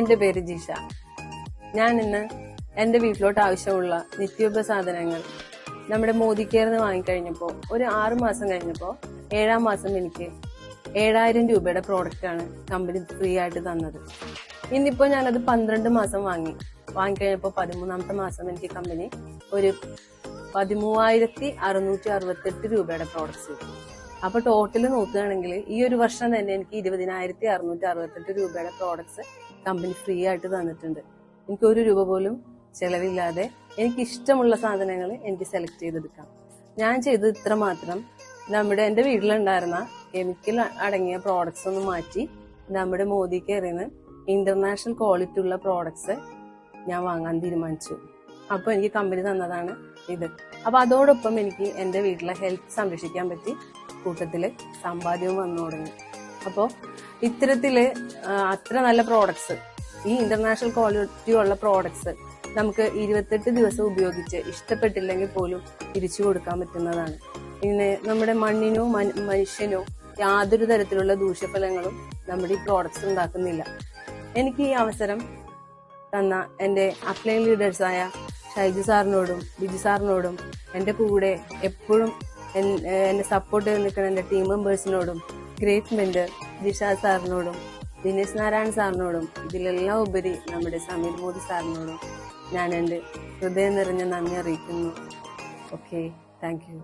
എന്റെ പേര് ജിഷ. ഞാൻ ഇന്ന് എന്റെ വീട്ടിലോട്ട് ആവശ്യമുള്ള നിത്യോപ സാധനങ്ങൾ നമ്മുടെ മോദി കെയർന്ന് വാങ്ങിക്കഴിഞ്ഞപ്പോൾ ഒരു 6 മാസം കഴിഞ്ഞപ്പോൾ 7-ാം മാസം എനിക്ക് 7000 രൂപയുടെ പ്രോഡക്റ്റാണ് കമ്പനി ഫ്രീ ആയിട്ട് തന്നത്. ഇന്നിപ്പോ ഞാനത് 12 മാസം വാങ്ങിക്കഴിഞ്ഞപ്പോൾ 13-ാമത്തെ മാസം എനിക്ക് കമ്പനി ഒരു 13,668 രൂപയുടെ പ്രോഡക്ട്സ് കിട്ടും. അപ്പൊ ടോട്ടല് നോക്കുകയാണെങ്കിൽ ഈ ഒരു വർഷം തന്നെ എനിക്ക് 20,668 രൂപയുടെ പ്രോഡക്ട്സ് കമ്പനി ഫ്രീ ആയിട്ട് തന്നിട്ടുണ്ട്. എനിക്ക് 1 രൂപ പോലും ചെലവില്ലാതെ എനിക്ക് ഇഷ്ടമുള്ള സാധനങ്ങൾ എനിക്ക് സെലക്ട് ചെയ്തെടുക്കാം. ഞാൻ ചെയ്തത് ഇത്ര മാത്രം. എന്റെ വീട്ടിലുണ്ടായിരുന്ന കെമിക്കൽ അടങ്ങിയ പ്രോഡക്ട്സ് ഒന്ന് മാറ്റി നമ്മുടെ മോദി കെയറിന്ന് ഇന്റർനാഷണൽ ക്വാളിറ്റി ഉള്ള പ്രോഡക്ട്സ് ഞാൻ വാങ്ങാൻ തീരുമാനിച്ചു. അപ്പൊ എനിക്ക് കമ്പനി തന്നതാണ് ഇത്. അപ്പൊ അതോടൊപ്പം എനിക്ക് എന്റെ വീട്ടിലെ ഹെൽത്ത് സംരക്ഷിക്കാൻ പറ്റി, കൂട്ടത്തില് സമ്പാദ്യവും വന്നു തുടങ്ങി. അപ്പോ ഇത്തരത്തില് അത്ര നല്ല പ്രോഡക്ട്സ്, ഈ ഇന്റർനാഷണൽ ക്വാളിറ്റി ഉള്ള പ്രോഡക്ട്സ് നമുക്ക് 28 ദിവസം ഉപയോഗിച്ച് ഇഷ്ടപ്പെട്ടില്ലെങ്കിൽ പോലും തിരിച്ചു കൊടുക്കാൻ പറ്റുന്നതാണ്. പിന്നെ നമ്മുടെ മണ്ണിനോ മനുഷ്യനോ യാതൊരു തരത്തിലുള്ള ദൂഷ്യഫലങ്ങളും നമ്മുടെ ഈ പ്രോഡക്ട്സ് ഉണ്ടാക്കുന്നില്ല. എനിക്ക് ഈ അവസരം തന്ന എന്റെ അപ്ലൈൻ ലീഡേഴ്സായ ഷൈജു സാറിനോടും ബിജു സാറിനോടും എന്റെ കൂടെ എപ്പോഴും എന്നെ സപ്പോർട്ട് ചെയ്ത് നിൽക്കുന്ന എന്റെ ടീം മെമ്പേഴ്സിനോടും ഗ്രേറ്റ് മെന്റർ ജിഷ സാറിനോടും ദിനേശ് നാരായൺ സാറിനോടും ഇതിലെല്ലാം ഉപരി നമ്മുടെ സമീർ മോദി സാറിനോടും ഞാൻ എന്റെ ഹൃദയം നിറഞ്ഞ നന്ദി അറിയിക്കുന്നു. Okay, thank you.